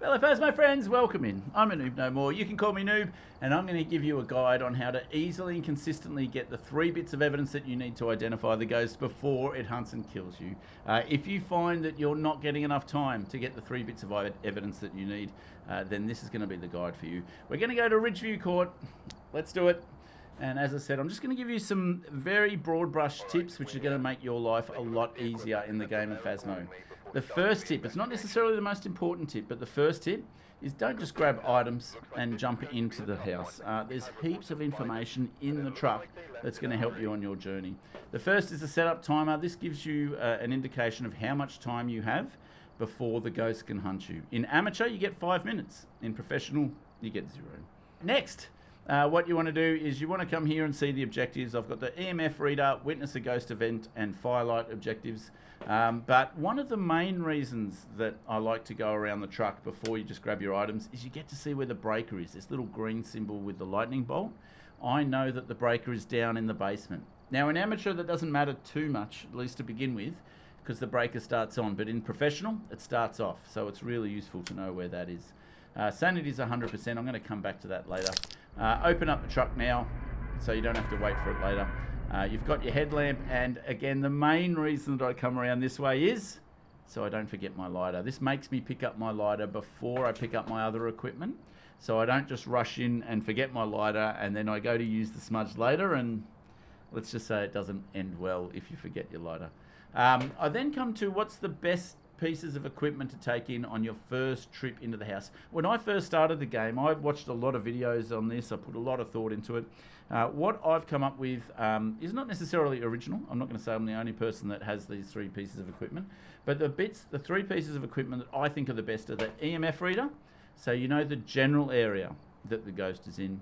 Fellow Phasmo friends, welcome in. I'm a noob no more. You can call me noob, and I'm going to give you a guide on how to easily and consistently get the 3 bits of evidence that you need to identify the ghost before it hunts and kills you. If you find that you're not getting enough time to get the 3 bits of evidence that you need, then this is going to be the guide for you. We're going to go to Ridgeview Court. Let's do it. And as I said, I'm just going to give you some very broad brush tips which are going to make your life a lot easier in the game of Phasmo. The first tip, it's not necessarily the most important tip, but the first tip is don't just grab items and jump into the house. There's heaps of information in the truck that's going to help you on your journey. The first is the setup timer. This gives you an indication of how much time you have before the ghost can hunt you. In amateur, you get 5 minutes. In professional, you get 0. Next, what you want to do is you want to come here and see the objectives. I've got the EMF reader, witness a ghost event, and firelight objectives. But one of the main reasons that I like to go around the truck before you just grab your items is you get to see where the breaker is. This little green symbol with the lightning bolt. I know that the breaker is down in the basement. Now in amateur that doesn't matter too much, at least to begin with, because the breaker starts on. But in professional, it starts off. So it's really useful to know where that is. Sanity is 100%. I'm going to come back to that later. Open up the truck now so you don't have to wait for it later. You've got your headlamp, and again, the main reason that I come around this way is so I don't forget my lighter. This makes me pick up my lighter before I pick up my other equipment, so I don't just rush in and forget my lighter, and then I go to use the smudge later, and let's just say it doesn't end well if you forget your lighter. I then come to what's the best pieces of equipment to take in on your first trip into the house. When I first started the game, I watched a lot of videos on this. I put a lot of thought into it. What I've come up with is not necessarily original. I'm not going to say I'm the only person that has these 3 pieces of equipment, but the 3 pieces of equipment that I think are the best are the EMF reader, so you know the general area that the ghost is in,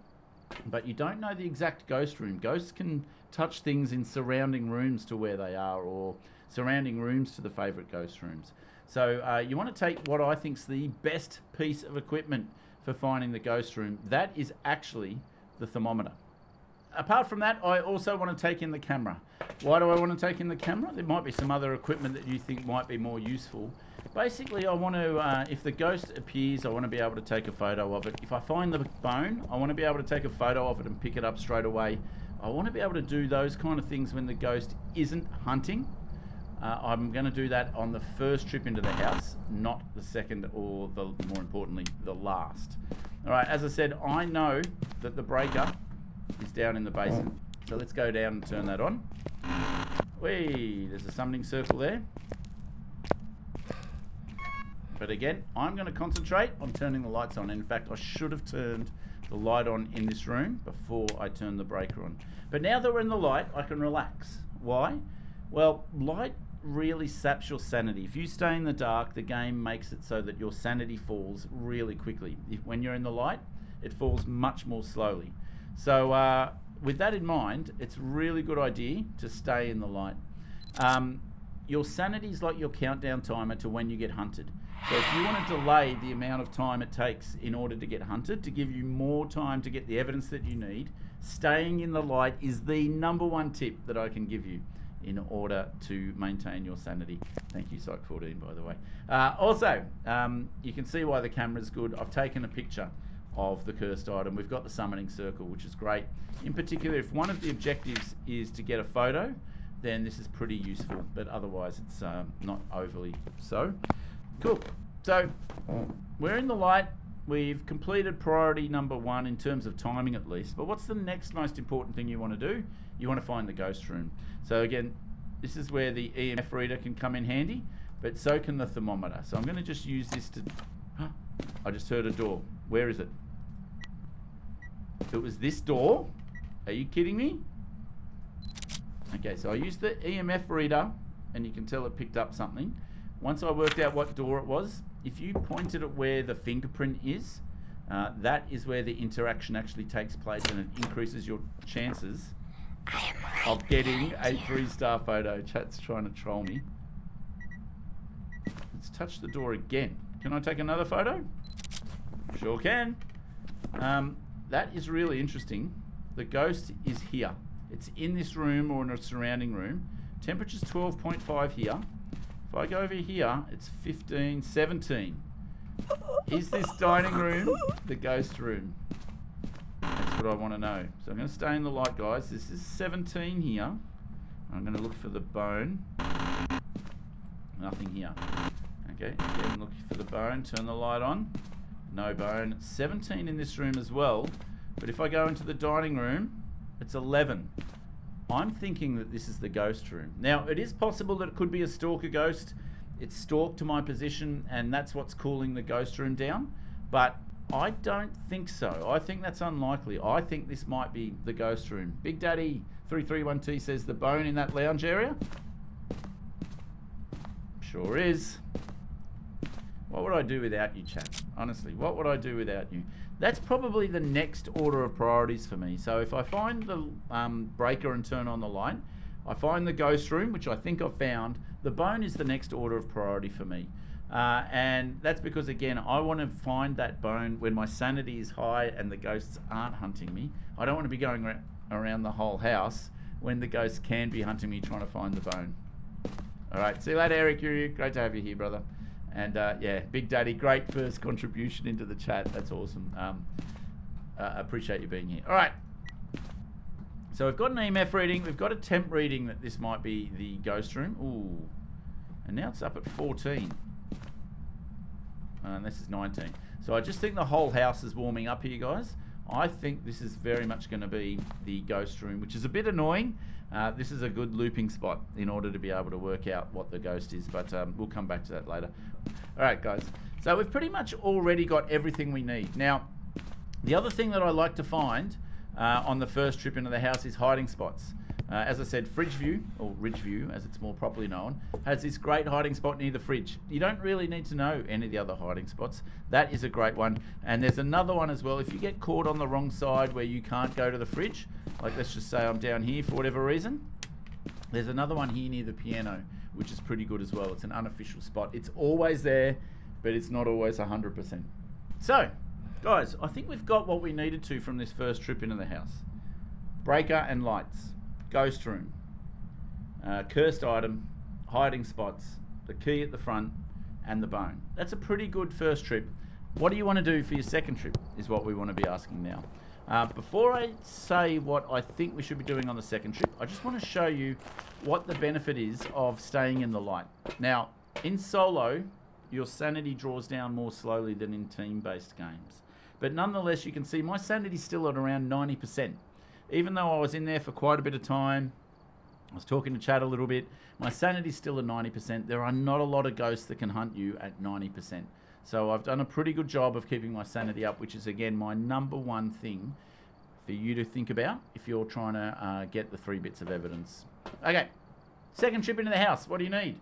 but you don't know the exact ghost room. Ghosts can touch things in surrounding rooms to where they are, or surrounding rooms to the favourite ghost rooms. So you want to take what I think is the best piece of equipment for finding the ghost room. That is actually the thermometer. Apart from that, I also want to take in the camera. Why do I want to take in the camera? There might be some other equipment that you think might be more useful. Basically, I want to, if the ghost appears, I want to be able to take a photo of it. If I find the bone, I want to be able to take a photo of it and pick it up straight away. I want to be able to do those kind of things when the ghost isn't hunting. I'm going to do that on the first trip into the house, not the second or, more importantly, the last. All right, as I said, I know that the breaker is down in the basement. So let's go down and turn that on. Whee, there's a summoning circle there. But again, I'm going to concentrate on turning the lights on. In fact, I should have turned the light on in this room before I turned the breaker on. But now that we're in the light, I can relax. Why? Well, light really saps your sanity. If you stay in the dark, the game makes it so that your sanity falls really quickly. When you're in the light, it falls much more slowly. So with that in mind, it's a really good idea to stay in the light. Your sanity is like your countdown timer to when you get hunted. So if you want to delay the amount of time it takes in order to get hunted, to give you more time to get the evidence that you need, staying in the light is the #1 tip that I can give you in order to maintain your sanity. Thank you, Psych14, by the way. Also, you can see why the camera's good. I've taken a picture of the cursed item. We've got the summoning circle, which is great. In particular, if one of the objectives is to get a photo, then this is pretty useful, but otherwise it's not overly so. Cool. So we're in the light. We've completed priority #1 in terms of timing at least, but what's the next most important thing you want to do? You want to find the ghost room. So again, this is where the EMF reader can come in handy, but so can the thermometer. So I'm going to just use this to... I just heard a door. Where is it? It was this door? Are you kidding me? Okay, so I used the EMF reader, and you can tell it picked up something. Once I worked out what door it was, if you pointed at where the fingerprint is, that is where the interaction actually takes place, and it increases your chances of getting a 3-star photo. Chat's trying to troll me. Let's touch the door again. Can I take another photo? Sure can. That is really interesting. The ghost is here. It's in this room or in a surrounding room. Temperature's 12.5 here. If I go over here, it's 15, 17. Is this dining room the ghost room? That's what I want to know. So I'm going to stay in the light, guys. This is 17 here. I'm going to look for the bone. Nothing here. Okay, again, look for the bone. Turn the light on. No bone. 17 in this room as well. But if I go into the dining room, it's 11. I'm thinking that this is the ghost room. Now, it is possible that it could be a stalker ghost. It's stalked to my position, and that's what's cooling the ghost room down. But I don't think so. I think that's unlikely. I think this might be the ghost room. Big Daddy 331T says the bone in that lounge area. Sure is. What would I do without you, chat? Honestly, what would I do without you? That's probably the next order of priorities for me. So if I find the breaker and turn on the light, I find the ghost room, which I think I've found, the bone is the next order of priority for me. And that's because, again, I want to find that bone when my sanity is high and the ghosts aren't hunting me. I don't want to be going around the whole house when the ghosts can be hunting me trying to find the bone. All right, see you later, Eric. Great to have you here, brother. And yeah, Big Daddy, great first contribution into the chat. That's awesome. Appreciate you being here. All right. So we've got an EMF reading. We've got a temp reading that this might be the ghost room. Ooh. And now it's up at 14. And this is 19. So I just think the whole house is warming up here, guys. I think this is very much going to be the ghost room, which is a bit annoying. This is a good looping spot in order to be able to work out what the ghost is, but we'll come back to that later. All right, guys. So we've pretty much already got everything we need. Now, the other thing that I like to find on the first trip into the house is hiding spots. As I said, Fridge View, or Ridge View as it's more properly known, has this great hiding spot near the fridge. You don't really need to know any of the other hiding spots. That is a great one. And there's another one as well. If you get caught on the wrong side where you can't go to the fridge, like let's just say I'm down here for whatever reason, there's another one here near the piano, which is pretty good as well. It's an unofficial spot. It's always there, but it's not always 100%. So, guys, I think we've got what we needed to from this first trip into the house. Breaker and lights. Ghost room, cursed item, hiding spots, the key at the front, and the bone. That's a pretty good first trip. What do you want to do for your second trip is what we want to be asking now. Before I say what I think we should be doing on the second trip, I just want to show you what the benefit is of staying in the light. Now, in solo, your sanity draws down more slowly than in team-based games. But nonetheless, you can see my sanity's still at around 90%. Even though I was in there for quite a bit of time, I was talking to chat a little bit, my sanity's still at 90%. There are not a lot of ghosts that can hunt you at 90%. So I've done a pretty good job of keeping my sanity up, which is, again, my number one thing for you to think about if you're trying to get the 3 bits of evidence. Okay, second trip into the house. What do you need?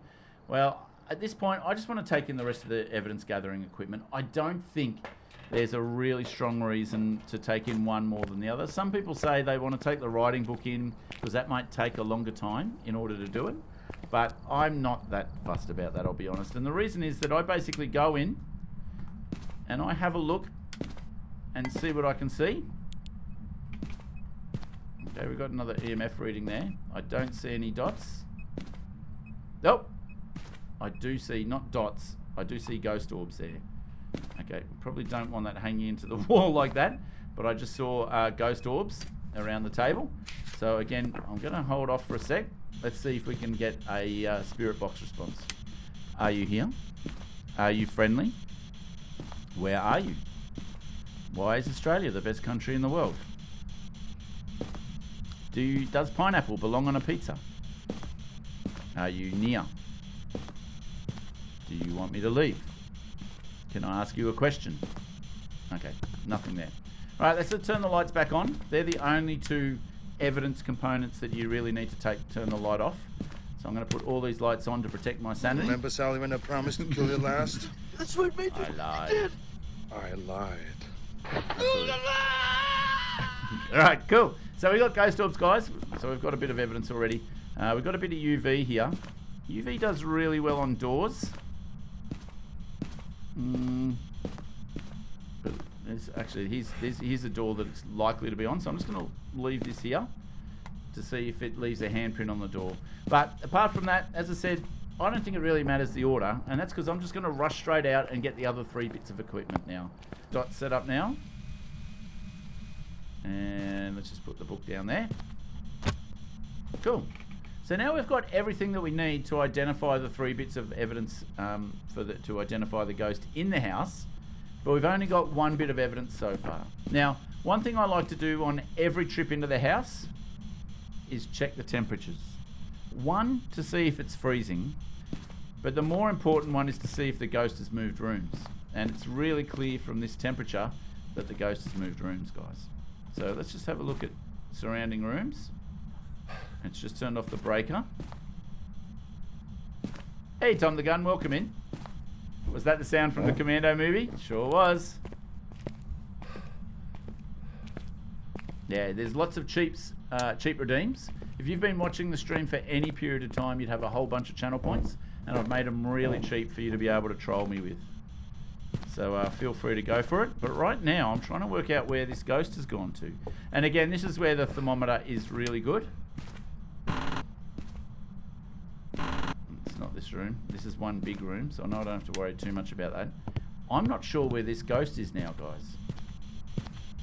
Well, at this point, I just want to take in the rest of the evidence gathering equipment. I don't think there's a really strong reason to take in one more than the other. Some people say they want to take the writing book in because that might take a longer time in order to do it. But I'm not that fussed about that, I'll be honest. And the reason is that I basically go in and I have a look and see what I can see. Okay, we've got another EMF reading there. I don't see any dots. Nope. I do see, not dots, I do see ghost orbs there. Okay, probably don't want that hanging into the wall like that, but I just saw ghost orbs around the table. So again, I'm going to hold off for a sec. Let's see if we can get a spirit box response. Are you here? Are you friendly? Where are you? Why is Australia the best country in the world? Does pineapple belong on a pizza? Are you near? Do you want me to leave? Can I ask you a question? Okay, nothing there. All right, let's turn the lights back on. They're the only 2 evidence components that you really need to turn the light off. So I'm going to put all these lights on to protect my sanity. Remember, Sally, when I promised to kill you last? That's what made you. I lied. I lied. All right, cool. So we got ghost orbs, guys. So we've got a bit of evidence already. We've got a bit of UV here. UV does really well on doors. But actually, here's a door that it's likely to be on. So I'm just going to leave this here to see if it leaves a handprint on the door. But apart from that, as I said, I don't think it really matters the order, and that's because I'm just going to rush straight out and get the other 3 bits of equipment now. Dot set up now. And let's just put the book down there. Cool. So now we've got everything that we need to identify the 3 bits of evidence to identify the ghost in the house, but we've only got 1 bit of evidence so far. Now, one thing I like to do on every trip into the house is check the temperatures. 1, to see if it's freezing, but the more important one is to see if the ghost has moved rooms. And it's really clear from this temperature that the ghost has moved rooms, guys. So let's just have a look at surrounding rooms. It's just turned off the breaker. Hey, Tom the Gun, welcome in. Was that the sound from the Commando movie? Sure was. Yeah, there's lots of cheap redeems. If you've been watching the stream for any period of time, you'd have a whole bunch of channel points, and I've made them really cheap for you to be able to troll me with. So feel free to go for it. But right now, I'm trying to work out where this ghost has gone to. And again, this is where the thermometer is really good. It's not this room. This is one big room, so I know I don't have to worry too much about that. I'm not sure where this ghost is now, guys.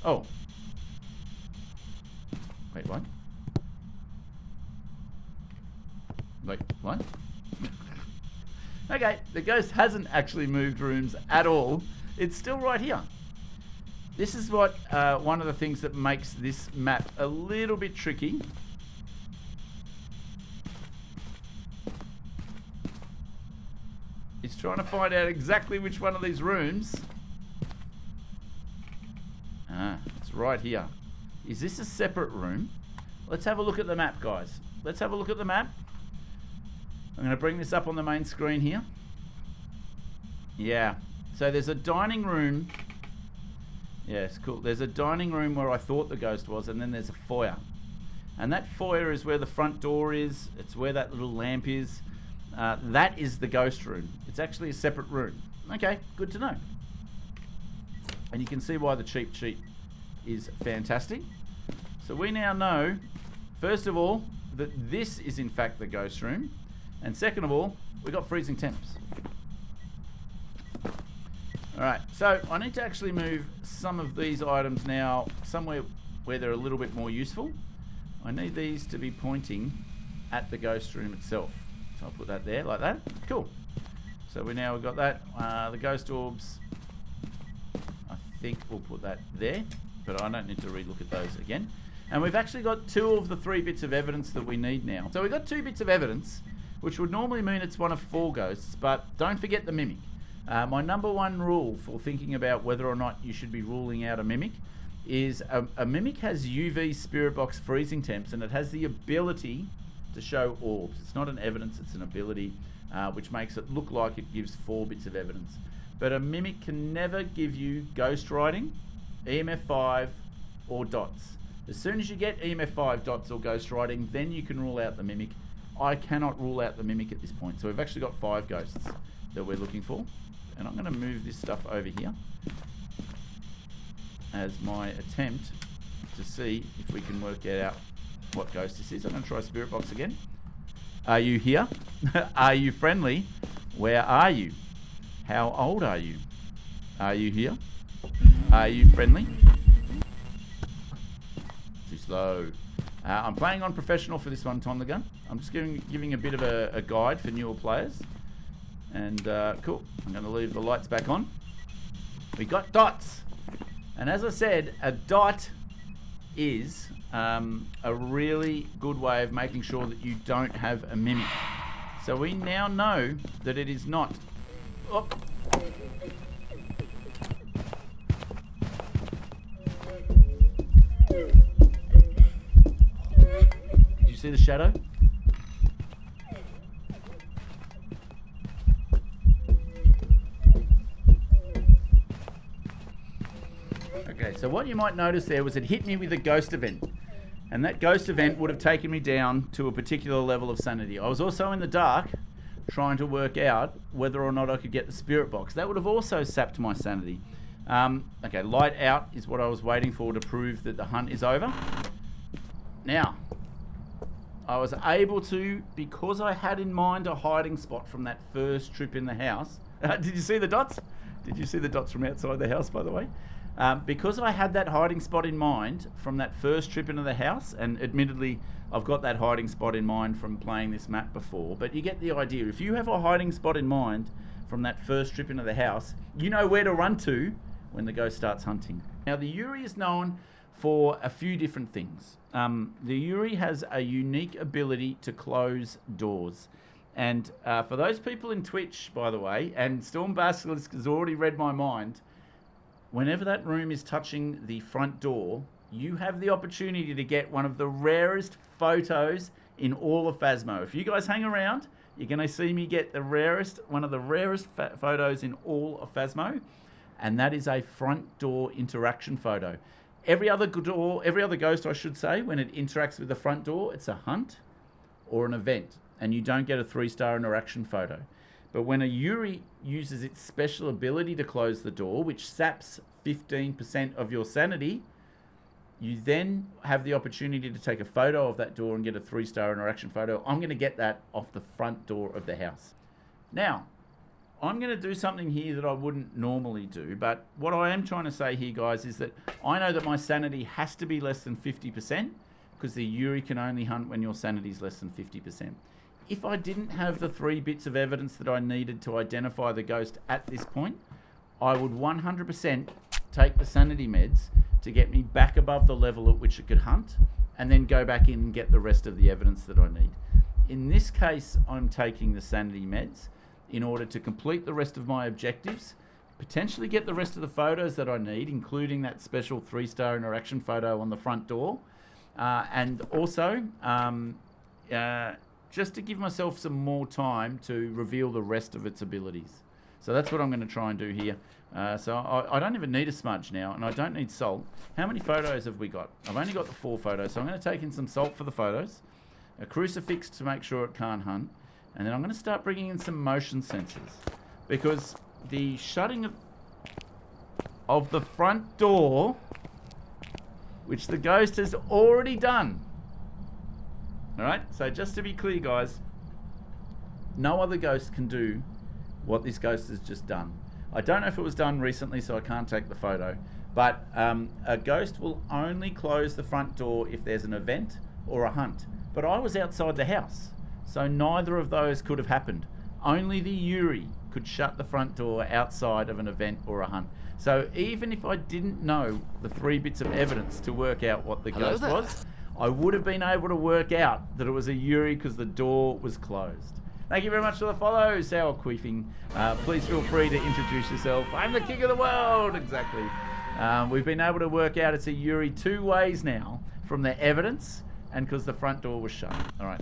Oh. Wait, what? Wait, what? Okay, the ghost hasn't actually moved rooms at all. It's still right here. This is what one of the things that makes this map a little bit tricky. It's trying to find out exactly which one of these rooms. It's right here. Is this a separate room? Let's have a look at the map, guys. Let's have a look at the map. I'm going to bring this up on the main screen here. Yeah. So there's a dining room. Yes, cool. There's a dining room where I thought the ghost was, and then there's a foyer. And that foyer is where the front door is. It's where that little lamp is. That is the ghost room. It's actually a separate room. Okay, good to know. And you can see why the cheap sheet is fantastic. So we now know, first of all, that this is in fact the ghost room. And second of all, we've got freezing temps. Alright, so I need to actually move some of these items now somewhere where they're a little bit more useful. I need these to be pointing at the ghost room itself. So I'll put that there, like that. Cool. So we've got that. The ghost orbs, I think we'll put that there, but I don't need to relook at those again. And we've actually got 2 of the 3 bits of evidence that we need now. So we've got 2 bits of evidence, which would normally mean it's one of 4 ghosts, but don't forget the mimic. My number 1 rule for thinking about whether or not you should be ruling out a mimic is a mimic has UV spirit box freezing temps, and it has the ability to show orbs. It's not an evidence, it's an ability, which makes it look like it gives 4 bits of evidence. But a mimic can never give you ghost writing, EMF 5, or dots. As soon as you get EMF 5, dots, or ghost writing, then you can rule out the mimic. I cannot rule out the mimic at this point. So we've actually got 5 ghosts that we're looking for. And I'm going to move this stuff over here as my attempt to see if we can work out what ghost this is. I'm going to try Spirit Box again. Are you here? Are you friendly? Where are you? How old are you? Are you here? Are you friendly? Too slow. I'm playing on professional for this one, Tom the Gun. I'm just giving a bit of a guide for newer players. And cool. I'm going to leave the lights back on. We got dots. And as I said, a dot is a really good way of making sure that you don't have a mimic. So we now know that it is not. Oh. Did you see the shadow? Okay, so what you might notice there was it hit me with a ghost event. And that ghost event would have taken me down to a particular level of sanity. I was also in the dark trying to work out whether or not I could get the spirit box. That would have also sapped my sanity. Okay, light out is what I was waiting for to prove that the hunt is over. Now, I was able to, because I had in mind a hiding spot from that first trip in the house. Did you see the dots? Did you see the dots from outside the house, by the way? Because I had that hiding spot in mind from that first trip into the house, and admittedly, I've got that hiding spot in mind from playing this map before, but you get the idea. If you have a hiding spot in mind from that first trip into the house, you know where to run to when the ghost starts hunting. Now, the Yuri is known for a few different things. The Yuri has a unique ability to close doors. And for those people in Twitch, by the way, and Storm Basilisk has already read my mind, whenever that room is touching the front door, you have the opportunity to get one of the rarest photos in all of Phasmo. If you guys hang around, you're going to see me get one of the rarest photos in all of Phasmo, and that is a front door interaction photo. Every other ghost, I should say, when it interacts with the front door, it's a hunt or an event, and you don't get a 3-star interaction photo. But when a Yuri uses its special ability to close the door, which saps 15% of your sanity, you then have the opportunity to take a photo of that door and get a 3-star interaction photo. I'm going to get that off the front door of the house. Now, I'm going to do something here that I wouldn't normally do, but what I am trying to say here, guys, is that I know that my sanity has to be less than 50%, because the Yuri can only hunt when your sanity is less than 50%. If I didn't have the 3 bits of evidence that I needed to identify the ghost at this point, I would 100% take the sanity meds to get me back above the level at which it could hunt, and then go back in and get the rest of the evidence that I need. In this case, I'm taking the sanity meds in order to complete the rest of my objectives, potentially get the rest of the photos that I need, including that special 3-star interaction photo on the front door, and also just to give myself some more time to reveal the rest of its abilities. So that's what I'm going to try and do here. So I don't even need a smudge now, and I don't need salt. How many photos have we got? I've only got the 4 photos, so I'm going to take in some salt for the photos, a crucifix to make sure it can't hunt, and then I'm going to start bringing in some motion sensors, because the shutting of the front door, which the ghost has already done. Alright, so just to be clear, guys, no other ghost can do what this ghost has just done. I don't know if it was done recently, so I can't take the photo, but a ghost will only close the front door if there's an event or a hunt. But I was outside the house, so neither of those could have happened. Only the Yuri could shut the front door outside of an event or a hunt. So even if I didn't know the 3 bits of evidence to work out what the ghost was, I would have been able to work out that it was a Yuri because the door was closed. Thank you very much for the follow, Sour Queefing. Please feel free to introduce yourself. I'm the king of the world, exactly. We've been able to work out it's a Yuri 2 ways now from the evidence and because the front door was shut. All right.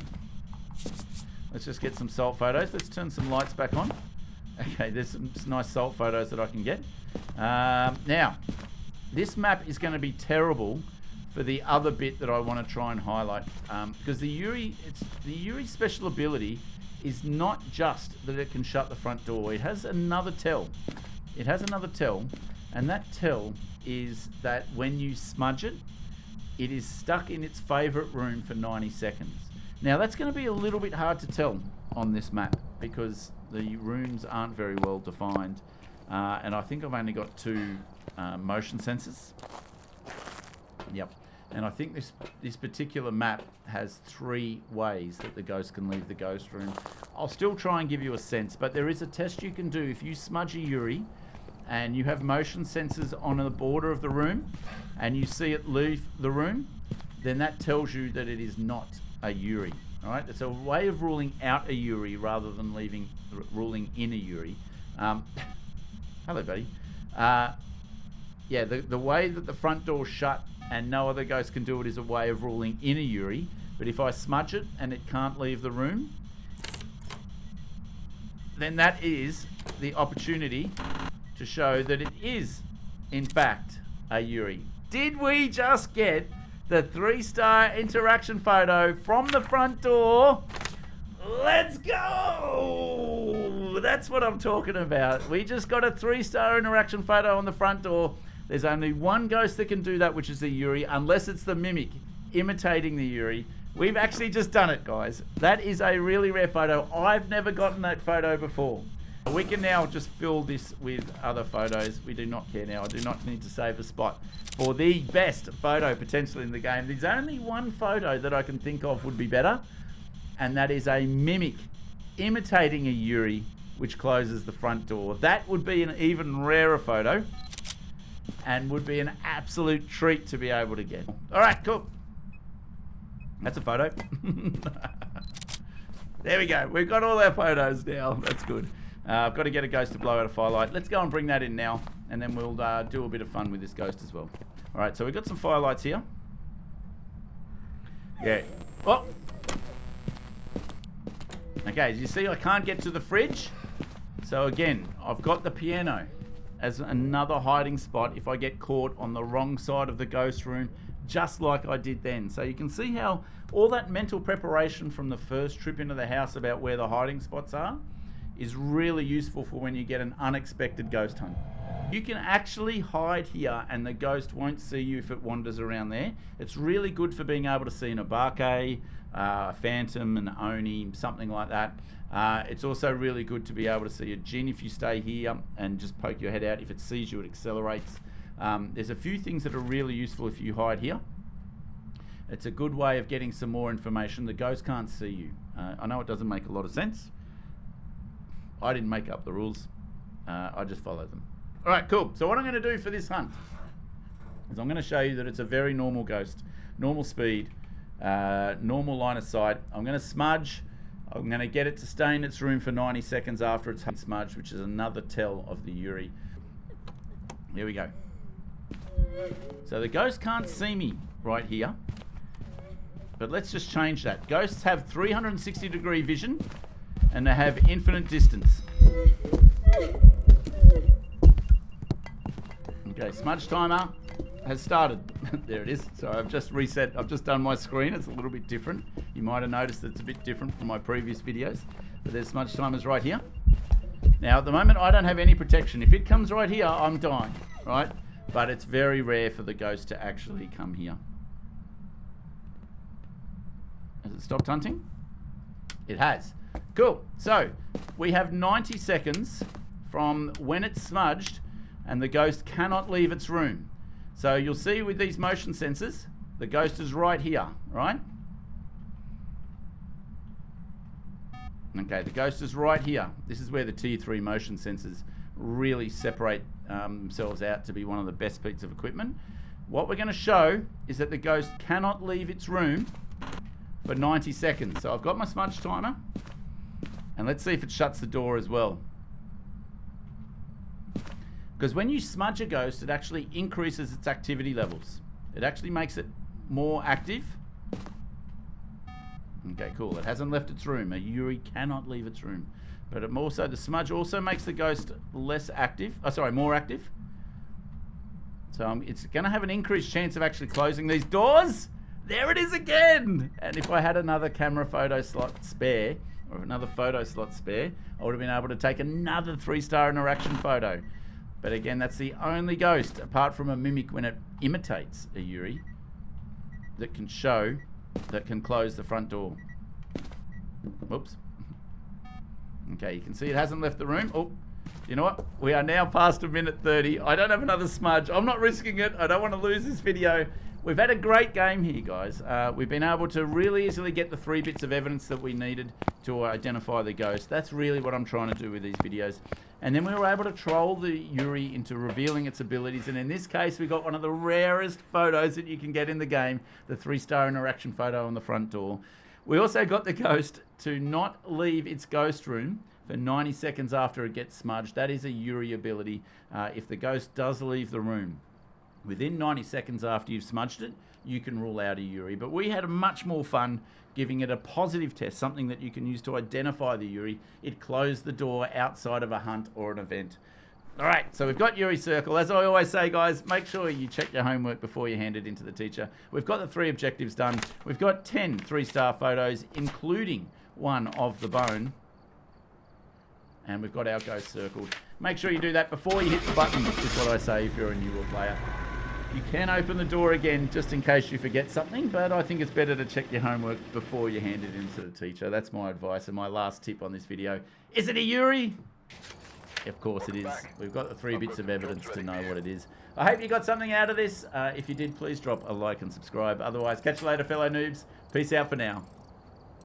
Let's just get some salt photos. Let's turn some lights back on. Okay, there's some nice salt photos that I can get. Now, this map is going to be terrible for the other bit that I want to try and highlight, because the Yuri's special ability is not just that it can shut the front door. It has another tell. It has another tell, and that tell is that when you smudge it, it is stuck in its favourite room for 90 seconds. Now that's going to be a little bit hard to tell on this map because the rooms aren't very well defined, and I think I've only got 2 motion sensors. Yep. And I think this particular map has 3 ways that the ghost can leave the ghost room. I'll still try and give you a sense, but there is a test you can do. If you smudge a Yuri and you have motion sensors on the border of the room and you see it leave the room, then that tells you that it is not a Yuri. All right? It's a way of ruling out a Yuri rather than ruling in a Yuri. Hello, buddy. Yeah, the way that the front door's shut and no other ghost can do it is a way of ruling in a Yuri. But if I smudge it and it can't leave the room, then that is the opportunity to show that it is, in fact, a Yuri. Did we just get the 3-star interaction photo from the front door? Let's go! That's what I'm talking about. We just got a 3-star interaction photo on the front door. There's only one ghost that can do that, which is the Yuri, unless it's the mimic imitating the Yuri. We've actually just done it, guys. That is a really rare photo. I've never gotten that photo before. We can now just fill this with other photos. We do not care now. I do not need to save a spot for the best photo potentially in the game. There's only one photo that I can think of would be better, and that is a mimic imitating a Yuri which closes the front door. That would be an even rarer photo and would be an absolute treat to be able to get. All right, cool. That's a photo. There we go. We've got all our photos now. That's good. I've got to get a ghost to blow out a firelight. Let's go and bring that in now, and then we'll do a bit of fun with this ghost as well. All right, so we've got some firelights here. Yeah. Oh! Okay, as you see, I can't get to the fridge. So again, I've got the piano as another hiding spot if I get caught on the wrong side of the ghost room, just like I did then. So you can see how all that mental preparation from the first trip into the house about where the hiding spots are is really useful for when you get an unexpected ghost hunt. You can actually hide here and the ghost won't see you if it wanders around there. It's really good for being able to see an Abake, a Phantom, an Oni, something like that. It's also really good to be able to see a Djinn if you stay here and just poke your head out. If it sees you, it accelerates. There's a few things that are really useful if you hide here. It's a good way of getting some more information. The ghost can't see you. I know it doesn't make a lot of sense. I didn't make up the rules. I just followed them. All right, cool. So what I'm going to do for this hunt is I'm going to show you that it's a very normal ghost, normal speed, normal line of sight. I'm going to smudge. I'm going to get it to stay in its room for 90 seconds after it's smudged, which is another tell of the Yuri. Here we go. So the ghost can't see me right here, but let's just change that. Ghosts have 360-degree vision, and they have infinite distance. Okay, smudge timer has started. There it is. So I've just reset. I've just done my screen. It's a little bit different. You might have noticed that it's a bit different from my previous videos. But there's smudge timers right here. Now at the moment I don't have any protection. If it comes right here, I'm dying, right? But it's very rare for the ghost to actually come here. Has it stopped hunting? It has. Cool. So we have 90 seconds from when it's smudged and the ghost cannot leave its room. So you'll see with these motion sensors, the ghost is right here, right? Okay, the ghost is right here. This is where the Tier 3 motion sensors really separate themselves out to be one of the best pieces of equipment. What we're going to show is that the ghost cannot leave its room for 90 seconds. So I've got my smudge timer, and let's see if it shuts the door as well. Because when you smudge a ghost, it actually increases its activity levels. It actually makes it more active. Okay, cool. It hasn't left its room. A Yuri cannot leave its room. But it also, the smudge also makes the ghost less active. Oh, sorry, more active. So it's going to have an increased chance of actually closing these doors. There it is again. And if I had another camera photo slot spare, or another photo slot spare, I would have been able to take another 3-star interaction photo. But again, that's the only ghost, apart from a mimic when it imitates a Yuri, that can show, that can close the front door. Whoops. Okay, you can see it hasn't left the room. Oh, you know what? We are now past 1:30. I don't have another smudge. I'm not risking it. I don't want to lose this video. We've had a great game here, guys. We've been able to really easily get the 3 bits of evidence that we needed to identify the ghost. That's really what I'm trying to do with these videos. And then we were able to troll the Yuri into revealing its abilities. And in this case, we got one of the rarest photos that you can get in the game, the 3-star interaction photo on the front door. We also got the ghost to not leave its ghost room for 90 seconds after it gets smudged. That is a Yuri ability. If the ghost does leave the room within 90 seconds after you've smudged it, you can rule out a Yuri. But we had much more fun giving it a positive test, something that you can use to identify the Yuri. It closed the door outside of a hunt or an event. All right, so we've got Yuri Circle. As I always say, guys, make sure you check your homework before you hand it into the teacher. We've got the 3 objectives done. We've got 10 3-star photos, including one of the bone. And we've got our ghost circled. Make sure you do that before you hit the button, is what I say if you're a newer player. You can open the door again just in case you forget something, but I think it's better to check your homework before you hand it in to the teacher. That's my advice and my last tip on this video. Is it a Yuri? Of course it is. We've got the 3 bits of evidence to know what it is. I hope you got something out of this. If you did, please drop a like and subscribe. Otherwise, catch you later, fellow noobs. Peace out for now.